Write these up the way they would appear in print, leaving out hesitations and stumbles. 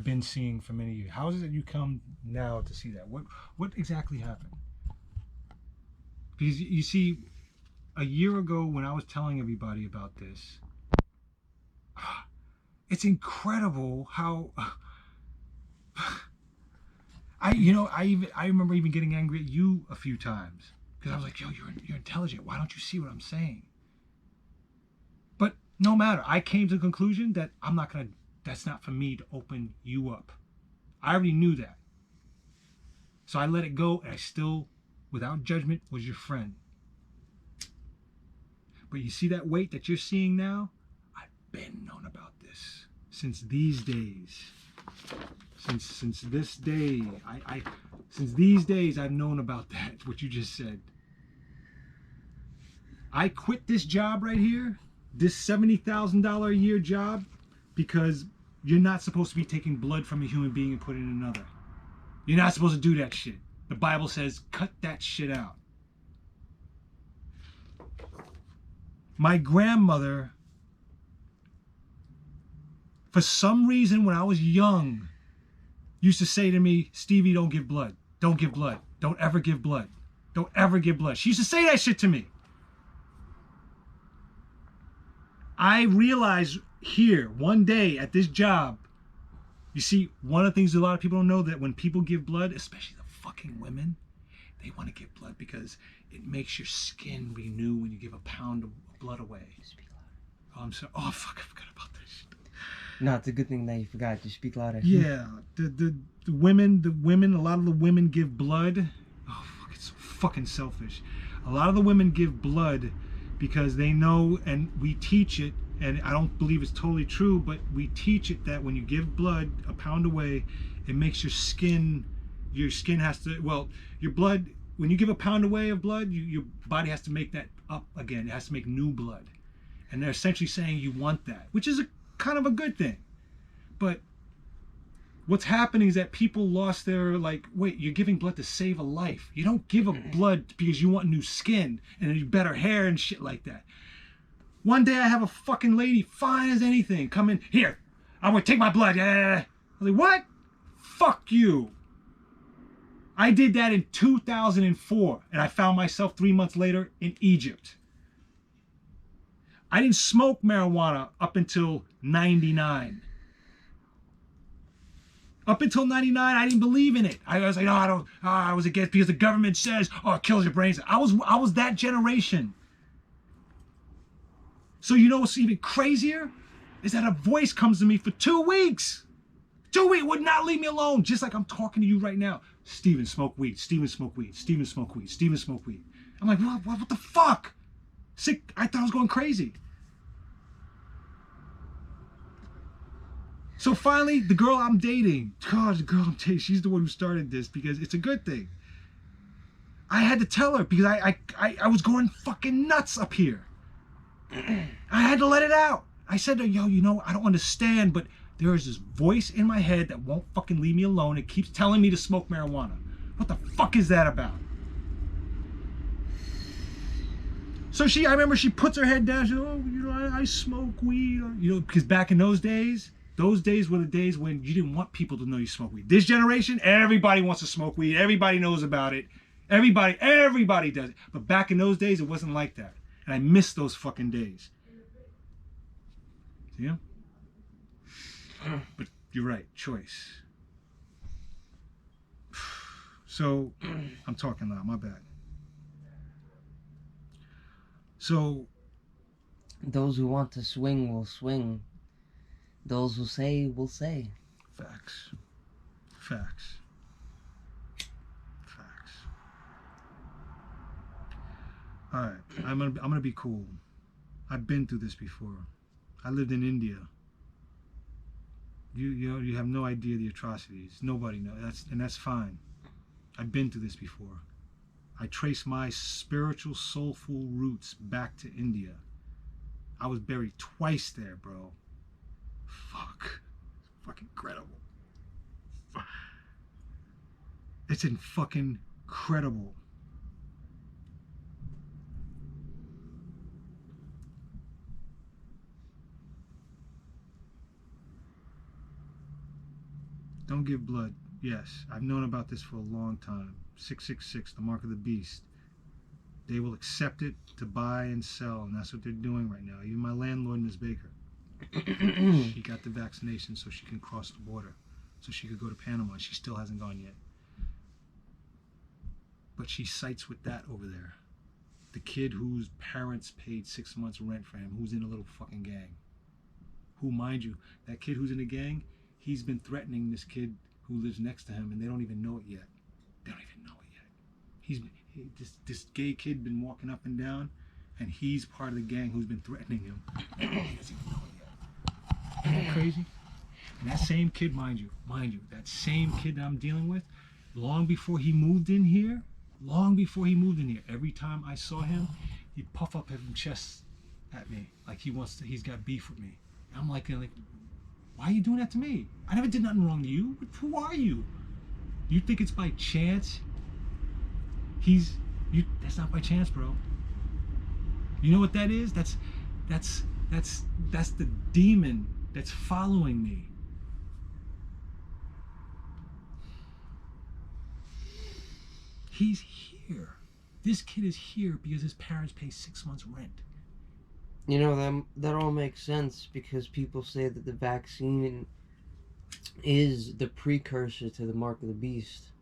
I've been seeing for many years. How is it that you come now to see that? What exactly happened? Because you see, a year ago when I was telling everybody about this, it's incredible how I remember even getting angry at you a few times because I was like, yo, you're intelligent. Why don't you see what I'm saying? But no matter, I came to the conclusion that that's not for me to open you up. I already knew that. So I let it go, and I still, without judgment, was your friend. But you see that weight that you're seeing now? I've been known about this since these days. Since this day, since these days, I've known about that, what you just said. I quit this job right here, this $70,000 a year job, because you're not supposed to be taking blood from a human being and putting it in another. You're not supposed to do that shit. The Bible says, cut that shit out. My grandmother, for some reason when I was young, used to say to me, Stevie, don't give blood. Don't give blood. Don't ever give blood. Don't ever give blood. She used to say that shit to me. I realized here, one day at this job, you see, one of the things a lot of people don't know, that when people give blood, especially the fucking women, they want to give blood because it makes your skin renew when you give a pound of blood away. Speak louder. Oh, I'm sorry. Oh, fuck, I forgot about this. No, it's a good thing that you forgot. Just speak louder. Yeah, the women, a lot of the women give blood. Oh, fuck, it's so fucking selfish. A lot of the women give blood because they know, and we teach it, and I don't believe it's totally true, but we teach it that when you give blood a pound away, it makes your skin has to, well, your blood, when you give a pound away of blood, your body has to make that up again. It has to make new blood. And they're essentially saying you want that, which is a kind of a good thing. But what's happening is that people lost their, like, wait, you're giving blood to save a life. You don't give a blood because you want new skin and better hair and shit like that. One day I have a fucking lady, fine as anything, come in, here, I'm gonna take my blood. Yeah. I'm like, what? Fuck you. I did that in 2004, and I found myself 3 months later in Egypt. I didn't smoke marijuana up until 99. Up until 99, I didn't believe in it. I was like, no, I was against, because the government says, oh, it kills your brains. I was that generation. So you know what's even crazier? Is that a voice comes to me for 2 weeks. 2 weeks, would not leave me alone, just like I'm talking to you right now. Steven, smoke weed. Steven, smoke weed. Steven, smoke weed. Steven, smoke weed. I'm like, what the fuck? Sick. I thought I was going crazy. So finally, the girl I'm dating, she's the one who started this because it's a good thing. I had to tell her because I was going fucking nuts up here. I had to let it out. I said to her, yo, you know, I don't understand, but there is this voice in my head that won't fucking leave me alone. It keeps telling me to smoke marijuana. What the fuck is that about? So I remember she puts her head down. She goes, oh, you know, I smoke weed. You know, because back in those days were the days when you didn't want people to know you smoke weed. This generation, everybody wants to smoke weed. Everybody knows about it. Everybody does it. But back in those days, it wasn't like that. And I miss those fucking days. See? But you're right, choice. So, I'm talking loud, my bad. So, those who want to swing will swing. Those who say will say. Facts. Facts. All right, I'm gonna be cool. I've been through this before. I lived in India. You have no idea the atrocities. Nobody knows. That's fine. I've been through this before. I trace my spiritual, soulful roots back to India. I was buried twice there, bro. Fuck. It's fucking incredible. It's fucking incredible. don't give blood. Yes, I've known about this for a long time. 666, the mark of the beast. They will accept it to buy and sell, and that's what they're doing right now. Even my landlord, Ms. Baker, she got the vaccination so she can cross the border, so she could go to Panama. She still hasn't gone yet. But she cites with that over there. The kid whose parents paid 6 months rent for him, who's in a little fucking gang. Who, mind you, that kid who's in a gang, he's been threatening this kid who lives next to him, and they don't even know it yet. They don't even know it yet. This gay kid been walking up and down, and he's part of the gang who's been threatening him. He doesn't even know it yet. Isn't that crazy? And that same kid, mind you, that same kid that I'm dealing with, long before he moved in here, every time I saw him, he'd puff up his chest at me like he's got beef with me. And I'm like, why are you doing that to me? I never did nothing wrong to you. Who are you? You think it's by chance? That's not by chance, bro. You know what that is? That's the demon that's following me. He's here. This kid is here because his parents pay 6 months rent. You know, that all makes sense because people say that the vaccine is the precursor to the mark of the beast.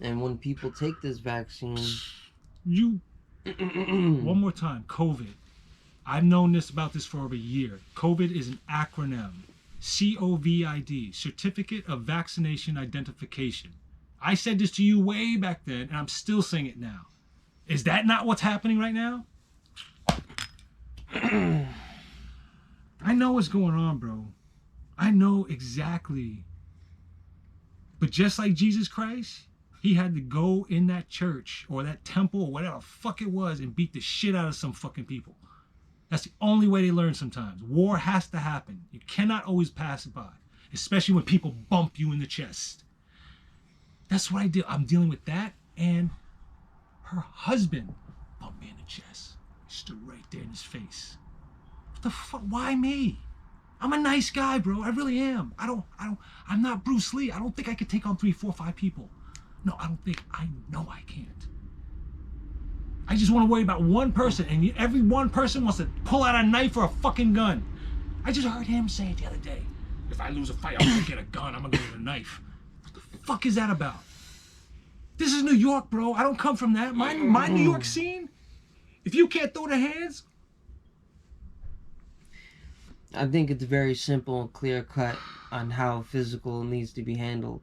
And when people take this vaccine... One more time, COVID. I've known about this for over a year. COVID is an acronym. COVID, Certificate of Vaccination Identification. I said this to you way back then, and I'm still saying it now. Is that not what's happening right now? I know what's going on, bro. I know exactly. But just like Jesus Christ, he had to go in that church or that temple or whatever the fuck it was and beat the shit out of some fucking people. That's the only way they learn sometimes. War has to happen. You cannot always pass it by, especially when people bump you in the chest. That's what I do. I'm dealing with that, and her husband bumped me in the chest. He stood right there in his face. What the fuck? Why me? I'm a nice guy, bro. I really am. I'm not Bruce Lee. I don't think I could take on 3, 4, 5 people. No, I don't think. I know I can't. I just want to worry about one person, and every one person wants to pull out a knife or a fucking gun. I just heard him say it the other day. If I lose a fight, I'm gonna get a gun. I'm gonna get a knife. What the fuck is that about? This is New York, bro. I don't come from that. My New York scene, if you can't throw the hands. I think it's very simple and clear cut on how physical needs to be handled.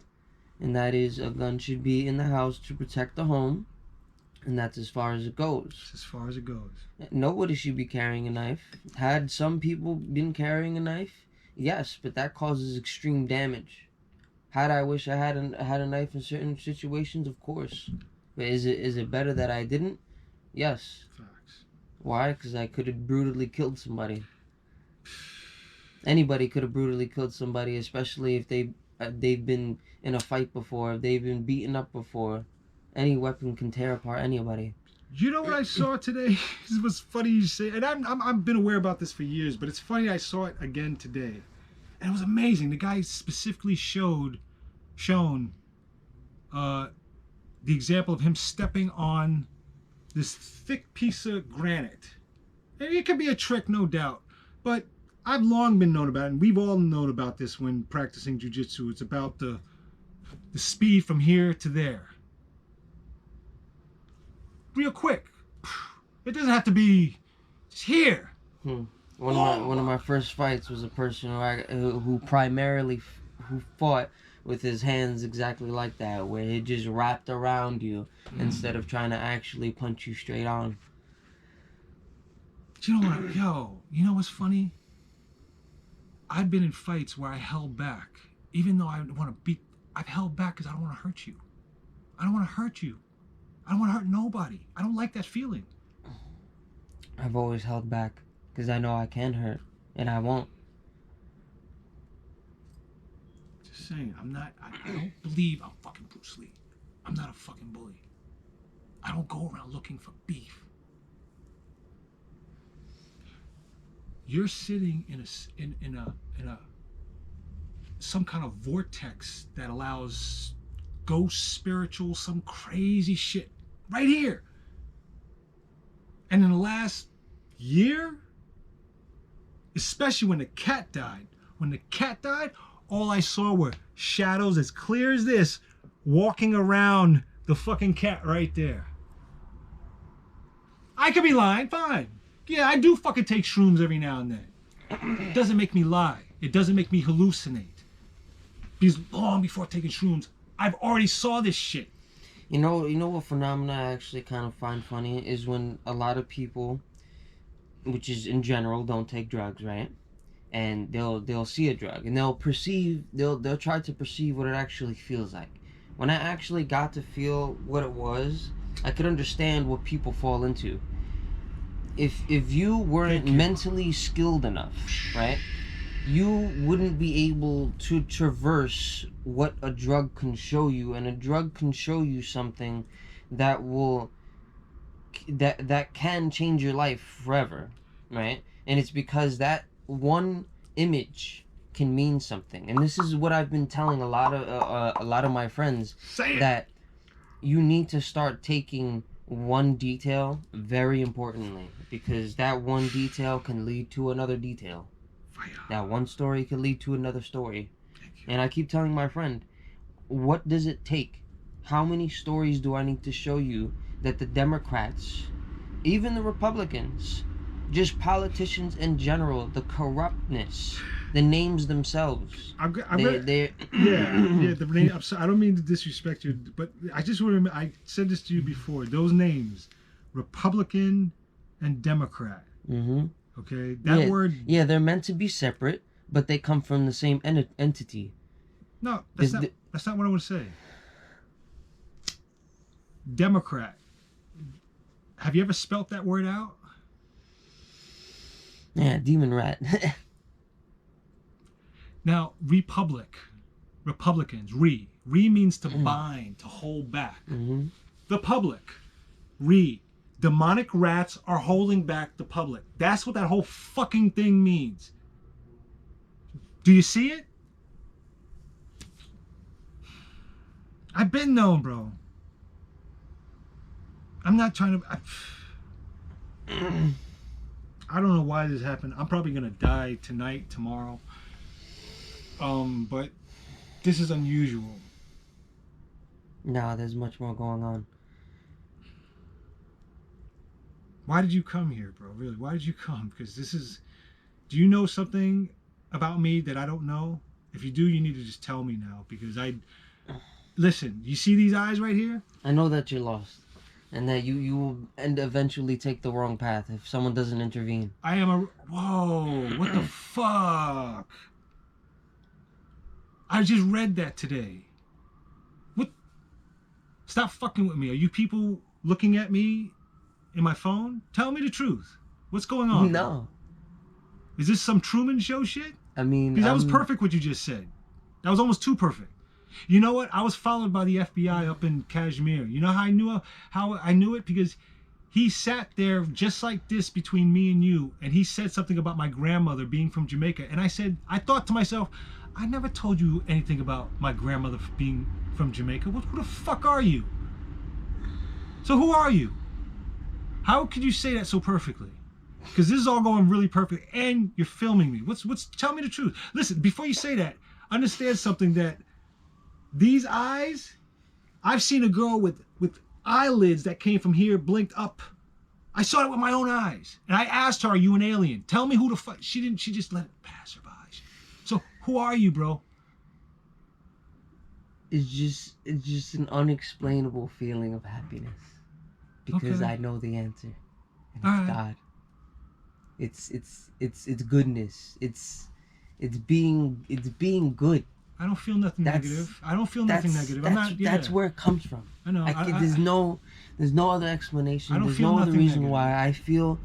And that is, a gun should be in the house to protect the home. And that's as far as it goes. As far as it goes. Nobody should be carrying a knife. Had some people been carrying a knife? Yes, but that causes extreme damage. Had I wish I had a knife in certain situations? Of course. But is it better that I didn't? Yes. Facts. Why? Because I could have brutally killed somebody. Anybody could have brutally killed somebody, especially if they've been in a fight before, if they've been beaten up before. Any weapon can tear apart anybody. You know what I saw today? This was funny you say, and I've been aware about this for years, but it's funny I saw it again today, and it was amazing. The guy specifically shown the example of him stepping on this thick piece of granite. And it could be a trick, no doubt, but I've long been known about it, and we've all known about this when practicing jiu-jitsu. It's about the speed from here to there. Real quick. It doesn't have to be just here. One of my first fights was a person who fought with his hands exactly like that, where he just wrapped around you instead of trying to actually punch you straight on. You know what? You know what's funny? I've been in fights where I held back, even though I want to beat. I've held back because I don't want to hurt you. I don't want to hurt you. I don't want to hurt nobody. I don't like that feeling. I've always held back because I know I can hurt, and I won't. Just saying, I don't believe I'm fucking Bruce Lee. I'm not a fucking bully. I don't go around looking for beef. You're sitting in some kind of vortex that allows ghost, spiritual, some crazy shit right here. And in the last year, especially when the cat died, all I saw were shadows as clear as this walking around the fucking cat right there. I could be lying, fine. Yeah, I do fucking take shrooms every now and then. It doesn't make me lie. It doesn't make me hallucinate. Because long before taking shrooms, I've already saw this shit. You know what phenomena I actually kind of find funny is when a lot of people, which is in general, don't take drugs, right? And they'll see a drug and they'll try to perceive what it actually feels like. When I actually got to feel what it was, I could understand what people fall into. If you weren't mentally skilled enough, right, you wouldn't be able to traverse what a drug can show you, and a drug can show you something that can change your life forever, right? And it's because that one image can mean something. And this is what I've been telling a lot of my friends, that you need to start taking one detail very importantly, because that one detail can lead to another detail. That one story can lead to another story. And I keep telling my friend, what does it take? How many stories do I need to show you that the Democrats, even the Republicans, just politicians in general, the corruptness, the names themselves. The name. I'm sorry, I don't mean to disrespect you, but I just want to. I said this to you before. Those names, Republican and Democrat. Mm-hmm. Okay, that word. Yeah, they're meant to be separate, but they come from the same entity. No, that's not what I want to say. Democrat. Have you ever spelt that word out? Yeah, demon rat. Now, Republicans, re means to bind, to hold back. Mm-hmm. The public, demonic rats are holding back the public. That's what that whole fucking thing means. Do you see it? I've been known, bro. I'm not trying to. I don't know why this happened. I'm probably gonna die tonight, tomorrow. But this is unusual. No, there's much more going on. Why did you come here, bro? Really, why did you come? Because this is. Do you know something about me that I don't know? If you do, you need to just tell me now. Because listen. You see these eyes right here? I know that you're lost, and that you will eventually take the wrong path if someone doesn't intervene. Whoa! What the fuck? I just read that today. What? Stop fucking with me. Are you people looking at me in my phone? Tell me the truth. What's going on? No. Is this some Truman Show shit? I mean, because that was perfect what you just said. That was almost too perfect. You know what? I was followed by the FBI up in Kashmir. You know how I knew it? Because he sat there just like this between me and you, and he said something about my grandmother being from Jamaica. And I thought to myself, I never told you anything about my grandmother being from Jamaica. Who the fuck are you? So who are you? How could you say that so perfectly? Because this is all going really perfect, and you're filming me. Tell me the truth. Listen, before you say that, understand something, that these eyes, I've seen a girl with eyelids that came from here, blinked up. I saw it with my own eyes. And I asked her, are you an alien? Tell me who the fuck. She didn't, she just let it pass her by. So who are you, bro? It's just an unexplainable feeling of happiness. Because I know the answer. And it's God. It's goodness. It's being good. I don't feel nothing negative. I don't feel nothing negative. That's where it comes from. I know. There's no other explanation. There's no other reason negative. why I feel.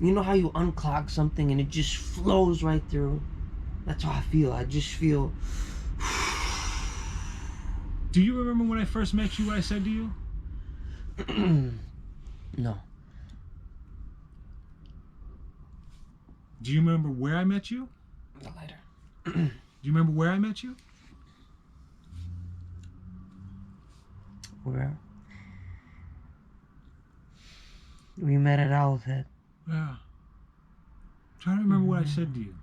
You know how you unclog something and it just flows right through? That's how I feel. I just feel. Do you remember when I first met you, what I said to you? No. Do you remember where I met you? The lighter. Do you remember where I met you? Where? We met at Owl's Head. Yeah. I'm trying to remember what I said to you.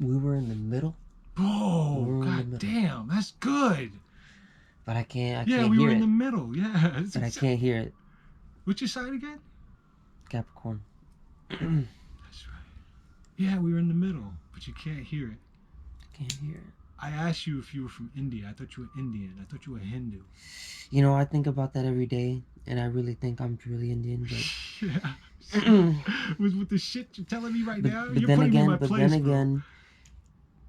We were in the middle. Oh, god damn, that's good. But I can't we hear were in it. the middle. Yeah. But I can't hear it. What's your side again? Capricorn. That's right. Yeah, we were in the middle, but you can't hear it. Can't hear it. I asked you if you were from India. I thought you were Indian. I thought you were Hindu. You know, I think about that every day, and I really think I'm truly Indian. But yeah. with the shit you're telling me right now, but you're then putting me in again, my but place, then bro. again,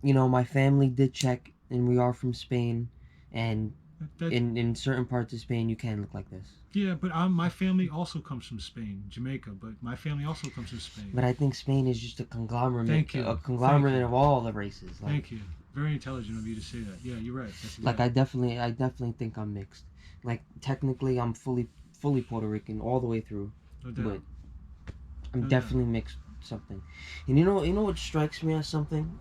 you know, my family did check, and we are from Spain, and in certain parts of Spain, you can look like this. Yeah, but my family also comes from Spain, Jamaica. But my family also comes from Spain. But I think Spain is just a conglomerate. Thank you. A conglomerate of all the races. Like, Thank you. Very intelligent of you to say that. Yeah, you're right. That's like I definitely think I'm mixed. Like technically, I'm fully Puerto Rican all the way through. No doubt. But I'm definitely mixed something. And you know what strikes me as something?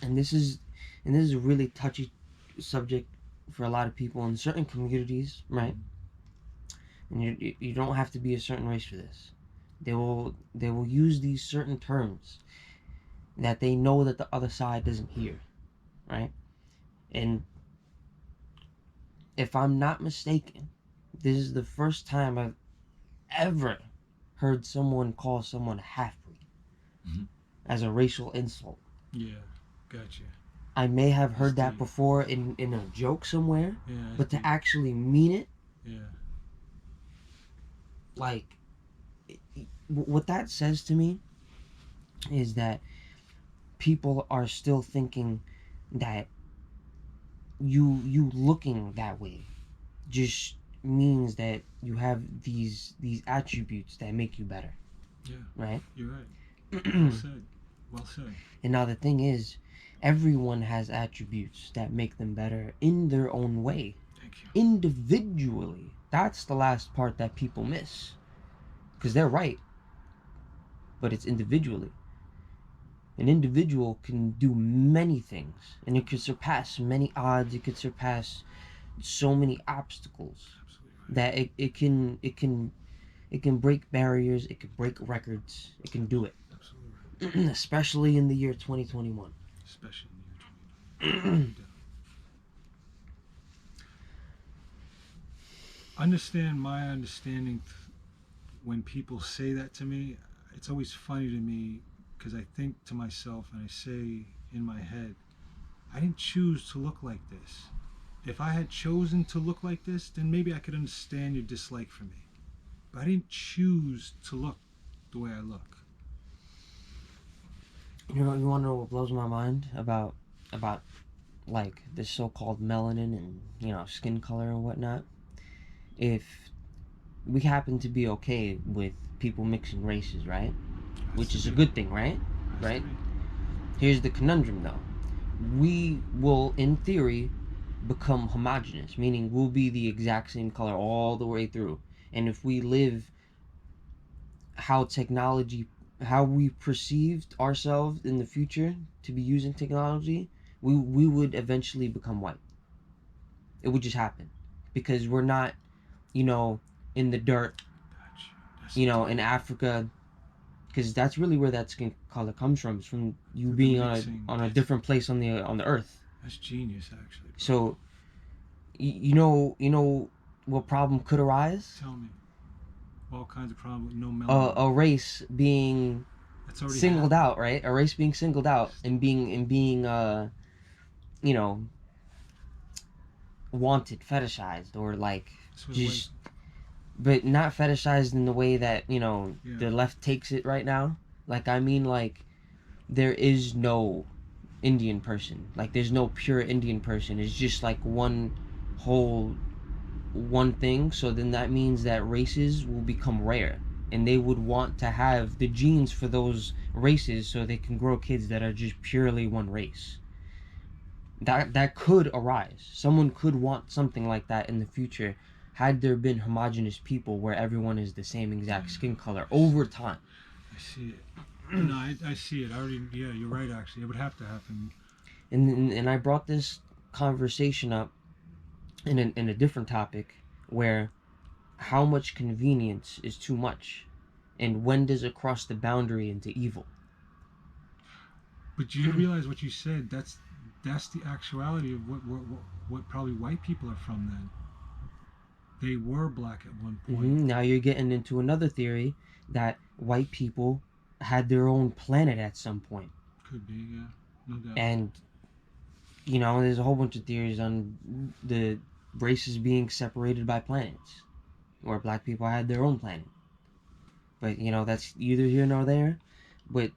And this is a really touchy subject for a lot of people in certain communities, right? And you don't have to be a certain race for this. They will use these certain terms that they know that the other side doesn't hear, right? And if I'm not mistaken, this is the first time I've ever heard someone call someone a half-breed as a racial insult. Yeah, gotcha. I may have heard that before in a joke somewhere, but to actually mean it, like, what that says to me is that people are still thinking that you looking that way just means that you have these attributes that make you better. Yeah. Right? You're right. Well said. Well said. And now the thing is, everyone has attributes that make them better in their own way. Thank you. Individually. That's the last part that people miss. Because they're right. But it's individually. An individual can do many things. And it could surpass many odds. It could surpass so many obstacles. Absolutely right. That it can break barriers. It can break records. It can do it. Absolutely right. Especially in the year 2021. Especially in the year 2021. Understand my understanding. When people say that to me, it's always funny to me because I think to myself and I say in my head, I didn't choose to look like this. If I had chosen to look like this, then maybe I could understand your dislike for me. But I didn't choose to look the way I look. You know, you want to know what blows my mind about like this so-called melanin and, you know, skin color and whatnot? If we happen to be okay with people mixing races, right? Which is a good thing, right? Right? Here's the conundrum, though. We will, in theory, become homogenous, meaning we'll be the exact same color all the way through. And if we live how we perceived ourselves in the future to be using technology, we would eventually become white. It would just happen. Because we're not, you know, in the dirt, you know, in Africa, because that's really where that skin color comes from. It's from you being on a different place on the earth. That's genius, actually. Bro. So, you know what problem could arise? Tell me. All kinds of problems. No melanin. A race being singled out, right? A race being singled out and being you know, wanted, fetishized, or like just, but not fetishized in the way that, you know, the left takes it right now. Like, I mean, like, there is no Indian person. Like, there's no pure Indian person. It's just like one thing. So then that means that races will become rare, and they would want to have the genes for those races so they can grow kids that are just purely one race. That could arise. Someone could want something like that in the future. had there been homogenous people where everyone is the same exact skin color over time. I see it. No, I see it. I already. Yeah, you're right. Actually, it would have to happen. And I brought this conversation up in a different topic where how much convenience is too much, and when does it cross the boundary into evil? But you realize what you said. That's the actuality of what probably white people are from. Then they were black at one point. Now you're getting into another theory that white people had their own planet at some point. Could be, yeah, no doubt. And there's a whole bunch of theories on the races being separated by planets, where black people had their own planet. But that's neither here nor there. But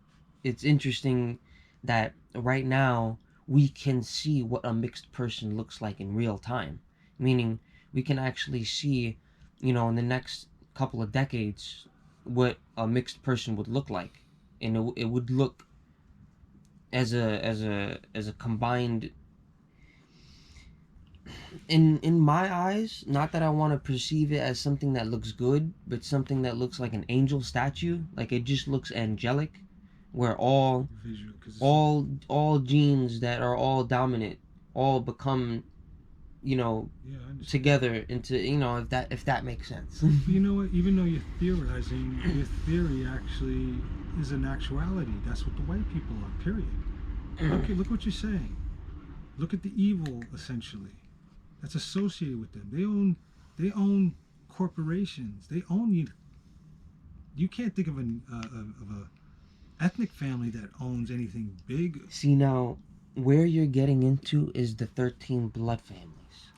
it's interesting that right now we can see what a mixed person looks like in real time, meaning we can actually see, in the next couple of decades, what a mixed person would look like, and it would look as a combined. In my eyes, not that I want to perceive it as something that looks good, but something that looks like an angel statue, like it just looks angelic, where all Visual, all genes that are all dominant all become yeah, I understand. together into if that makes sense. But you know what? Even though you're theorizing, your theory actually is an actuality. That's what the white people are. Period. Okay, look what you're saying. Look at the evil, essentially, that's associated with them. They own corporations. They own you. You can't think of a ethnic family that owns anything big. See, now where you're getting into is the 13 blood families.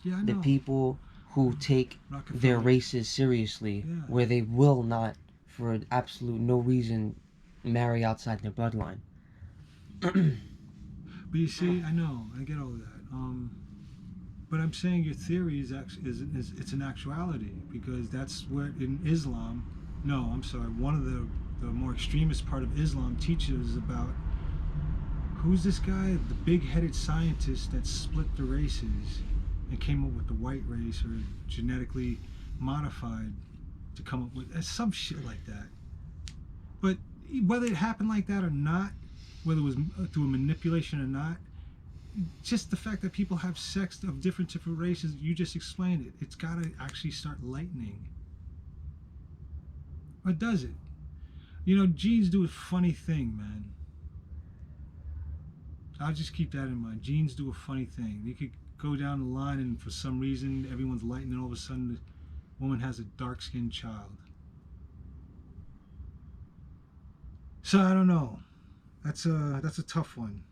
Yeah, I know. The people who take their races seriously, Yeah. where they will not, for absolute no reason, marry outside their bloodline. But you see, I know, I get all that. But I'm saying your theory is it's an actuality, because that's what in Islam. No, I'm sorry. One of the more extremist part of Islam teaches about who's this guy, the big-headed scientist that split the races and came up with the white race, or genetically modified to come up with some shit like that. But whether it happened like that or not, whether it was through a manipulation or not, just the fact that people have sex of different races, you just explained it. It's got to actually start lightening. Or does it? Genes do a funny thing, man. I'll just keep that in mind. Genes do a funny thing. You could go down the line and for some reason everyone's lightening, all of a sudden the woman has a dark-skinned child. So I don't know. That's a tough one.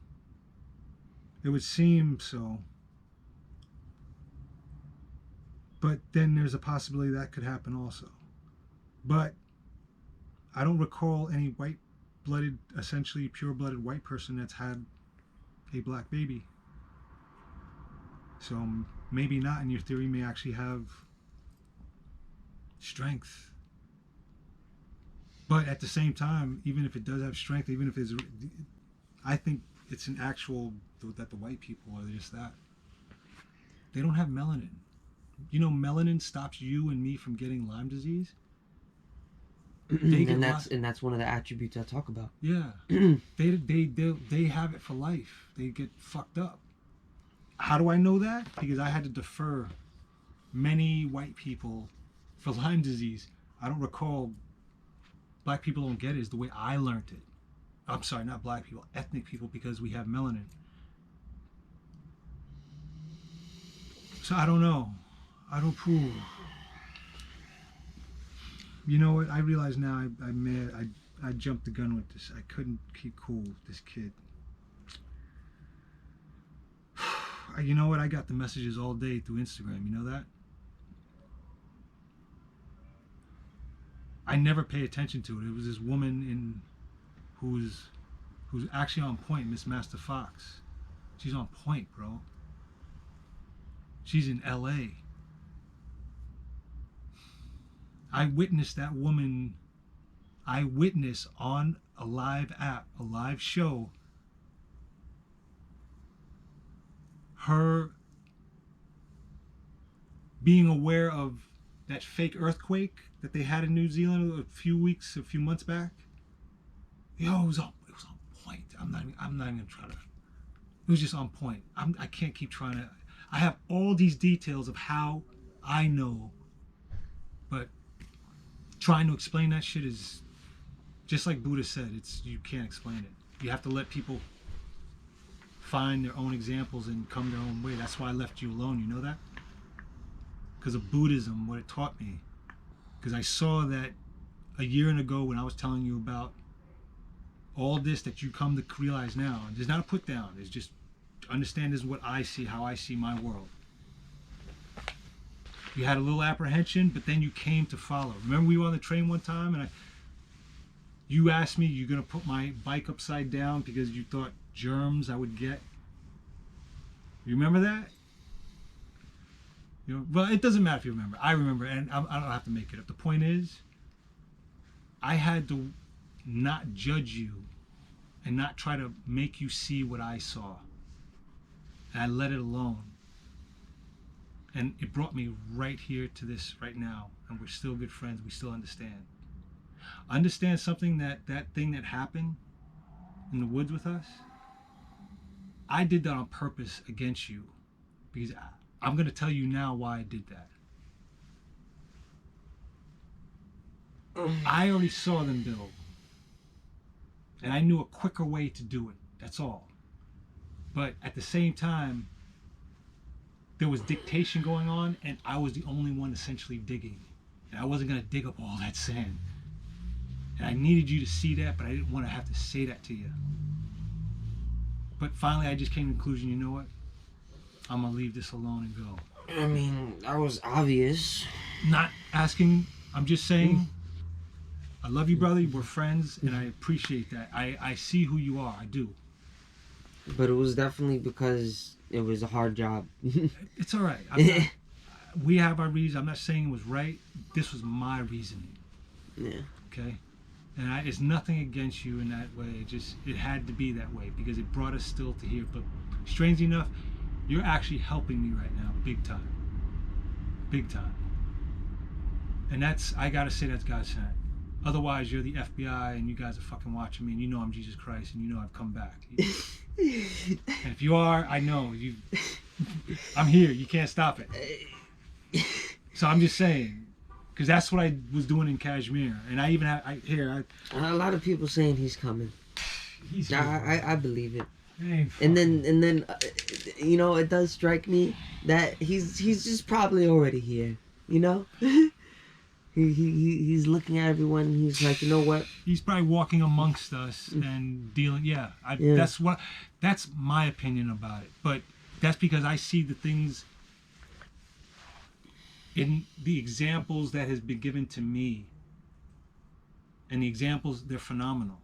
It would seem so. But then there's a possibility that could happen also. But I don't recall any white-blooded, essentially pure-blooded white person that's had a black baby. So maybe not, and your theory may actually have strength. But at the same time, even if it does have strength, even if it's, I think it's an actual, that the white people are just that. They don't have melanin. Melanin stops you and me from getting Lyme disease. And that's one of the attributes I talk about. Yeah. they have it for life. They get fucked up. How do I know that? Because I had to defer many white people for Lyme disease. I don't recall. Black people don't get it, is the way I learned it. I'm sorry, not black people, ethnic people, because we have melanin. So I don't know. I don't prove. You know what? I realize now I jumped the gun with this. I couldn't keep cool with this kid. You know what? I got the messages all day through Instagram. You know that? I never pay attention to it. It was this woman who's actually on point, Miss Master Fox. She's on point, bro. She's in LA. I witnessed that woman. I witnessed on a live app, a live show, her being aware of that fake earthquake that they had in New Zealand a few months back. Yo, it was on point. I'm not even gonna try to. It was just on point. I can't keep trying to. I have all these details of how I know, but trying to explain that shit is just like Buddha said. You can't explain it. You have to let people find their own examples and come their own way. That's why I left you alone. You know that? Because of Buddhism, what it taught me. Because I saw that a year ago when I was telling you about all this that you come to realize now. There's not a put down. It's just understand this is what I see, how I see my world. You had a little apprehension, but then you came to follow. Remember we were on the train one time and you asked me, you're going to put my bike upside down because you thought germs I would get? You remember that? You know, well, it doesn't matter if you remember. I remember, and I don't have to make it up. The point is, I had to not judge you and not try to make you see what I saw. And I let it alone. And it brought me right here to this right now. And we're still good friends. We still understand. Understand something that thing that happened in the woods with us? I did that on purpose against you. Because I'm going to tell you now why I did that. I already saw them build. And I knew a quicker way to do it. That's all. But at the same time, there was dictation going on, and I was the only one essentially digging. And I wasn't going to dig up all that sand. And I needed you to see that, but I didn't want to have to say that to you. But finally, I just came to the conclusion, you know what? I'm going to leave this alone and go. I mean, that was obvious. Not asking, I'm just saying, I love you, brother. We're friends, and I appreciate that. I see who you are. I do. But it was definitely because it was a hard job. It's all right. We have our reasons. I'm not saying it was right. This was my reasoning. Yeah. Okay? And it's nothing against you in that way. It had to be that way because it brought us still to here. But strangely enough, you're actually helping me right now, big time. Big time. And I gotta say that's God sent. Otherwise, you're the FBI and you guys are fucking watching me and you know I'm Jesus Christ and you know I've come back. And if you are, I know. I'm here. You can't stop it. So I'm just saying. Because that's what I was doing in Kashmir. And I even have... A lot of people saying he's coming. He's here. I believe it. And then, you know, it does strike me that he's just probably already here. You know? He's looking at everyone and he's like, you know what? He's probably walking amongst us and dealing. Yeah. That's my opinion about it. But that's because I see the things in the examples that has been given to me. And the examples, they're phenomenal.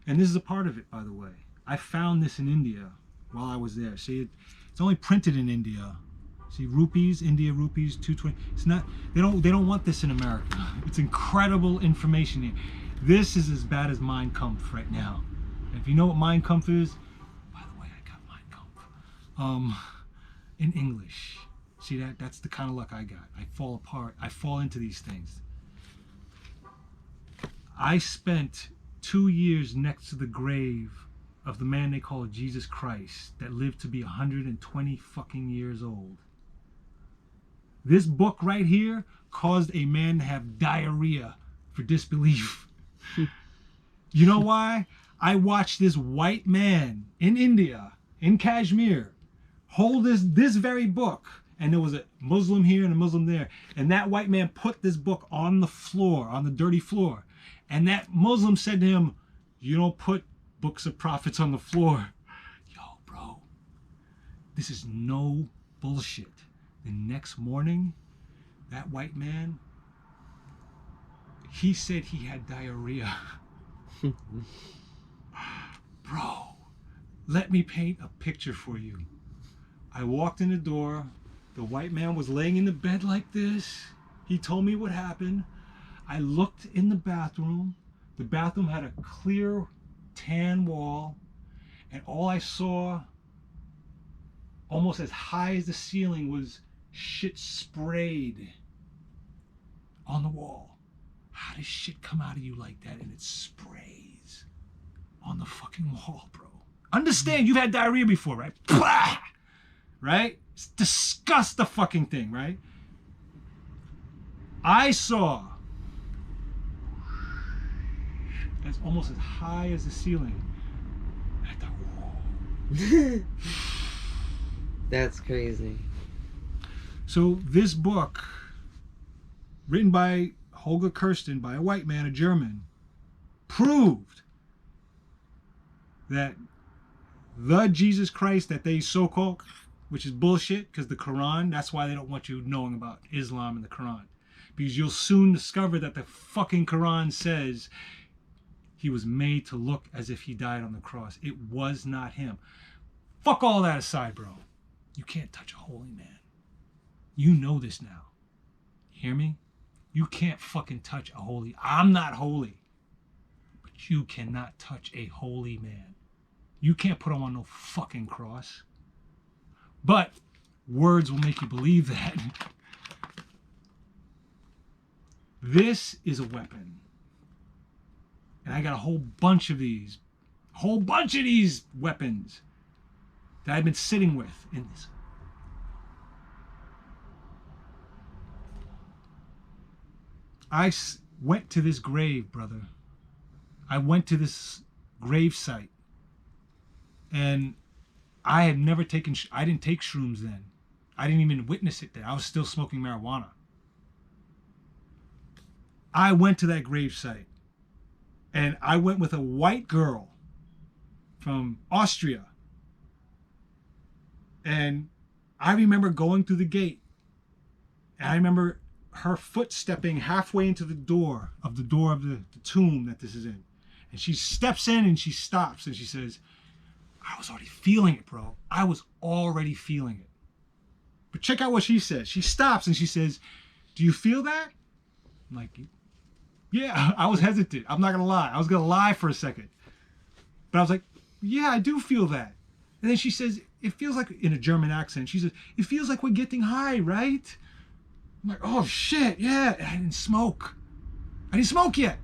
And this is a part of it, by the way. I found this in India while I was there. See, it's only printed in India. See, rupees, India rupees, 220. It's not. They don't want this in America. It's incredible information here. This is as bad as Mein Kampf right now. And if you know what Mein Kampf is, by the way, I got Mein Kampf in English. See that? That's the kind of luck I got. I fall apart. I fall into these things. I spent 2 years next to the grave of the man they call Jesus Christ that lived to be 120 fucking years old. This book right here caused a man to have diarrhea for disbelief. You know why? I watched this white man in India, in Kashmir, hold this very book. And there was a Muslim here and a Muslim there. And that white man put this book on the floor, on the dirty floor. And that Muslim said to him, you don't put books of prophets on the floor. Yo, bro, this is no bullshit. The next morning, that white man, he said he had diarrhea. Bro, let me paint a picture for you. I walked in the door. The white man was laying in the bed like this. He told me what happened. I looked in the bathroom. The bathroom had a clear tan wall. And all I saw, almost as high as the ceiling, was shit sprayed on the wall. How does shit come out of you like that and it sprays on the fucking wall, bro? Understand, you've had diarrhea before, right? Blah! Right? It's disgust the fucking thing, right? I saw as almost as high as the ceiling at the wall. That's crazy. So this book, written by Holger Kirsten, by a white man, a German, proved that the Jesus Christ that they so-called, which is bullshit, because the Quran, that's why they don't want you knowing about Islam and the Quran. Because you'll soon discover that the fucking Quran says he was made to look as if he died on the cross. It was not him. Fuck all that aside, bro. You can't touch a holy man. You know this now. Hear me? You can't fucking touch a holy. I'm not holy. But you cannot touch a holy man. You can't put him on no fucking cross. But words will make you believe that. This is a weapon. And I got a whole bunch of these. Whole bunch of these weapons that I've been sitting with in this. I went to this grave, brother. I went to this grave site. And I had never taken, I didn't take shrooms then. I didn't even witness it there. I was still smoking marijuana. I went to that grave site. And I went with a white girl from Austria. And I remember going through the gate. And I remember her foot stepping halfway into the door of the tomb that this is in. And she steps in and she stops and she says, I was already feeling it, bro. I was already feeling it. But check out what she says. She stops and she says, do you feel that? I'm like, yeah, I was hesitant. I'm not going to lie. I was going to lie for a second. But I was like, yeah, I do feel that. And then she says, it feels like, in a German accent, she says, it feels like we're getting high, right? I'm like, oh shit, yeah. And I didn't smoke. I didn't smoke yet.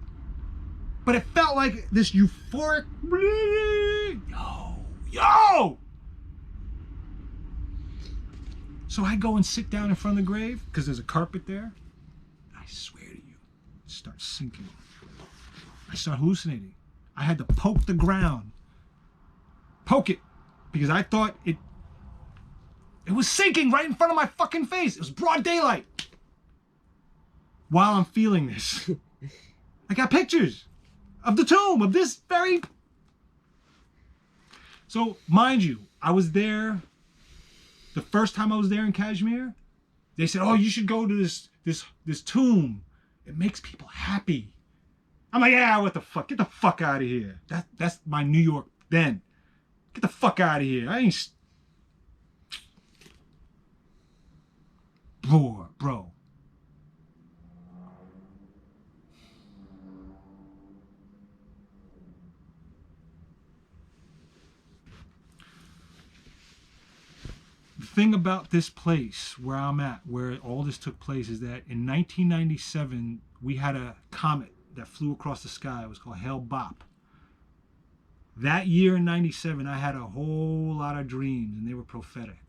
But it felt like this euphoric, yo! So I go and sit down in front of the grave, because there's a carpet there. I swear to you, it starts sinking. I start hallucinating. I had to poke the ground. Poke it. Because I thought it was sinking right in front of my fucking face. It was broad daylight. While I'm feeling this. I got pictures of the tomb, of this very... So, mind you, I was there, the first time I was there in Kashmir, they said, oh, you should go to this tomb. It makes people happy. I'm like, yeah, what the fuck? Get the fuck out of here. That's my New York then. Get the fuck out of here. I ain't... Bro. The thing about this place where I'm at, where all this took place, is that in 1997, we had a comet that flew across the sky. It was called Hale-Bopp. That year in 97, I had a whole lot of dreams, and they were prophetic.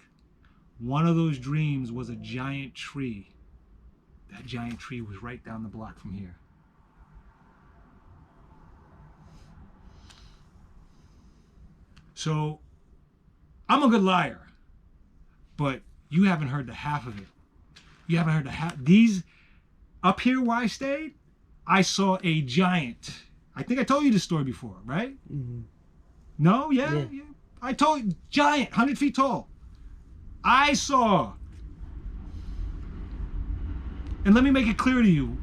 One of those dreams was a giant tree. That giant tree was right down the block from here. So, I'm a good liar. But you haven't heard the half of it. You haven't heard the half. These, up here where I stayed, I saw a giant. I think I told you this story before, right? Mm-hmm. No? Yeah? I told you, giant, 100 feet tall. I saw. And let me make it clear to you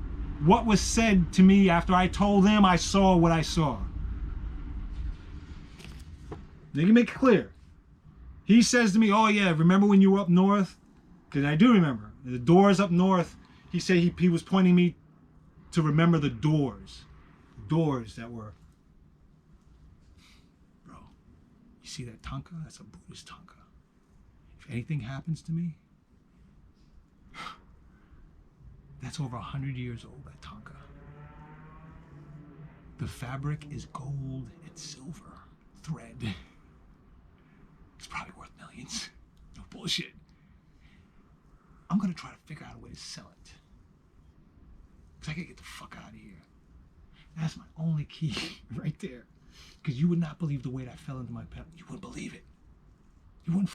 what was said to me after I told them I saw what I saw. Let me make it clear. He says to me, oh yeah, remember when you were up north? Because I do remember. The doors up north, he said he was pointing me to remember the doors. Doors that were... Bro, you see that tanka? That's a Buddhist tanka. If anything happens to me, That's over 100 years old, that Tonka. The fabric is gold and silver thread. It's probably worth millions. No bullshit. I'm gonna try to figure out a way to sell it. Because I gotta get the fuck out of here. That's my only key right there. Because you would not believe the weight I fell into my pen. You wouldn't believe it. You wouldn't.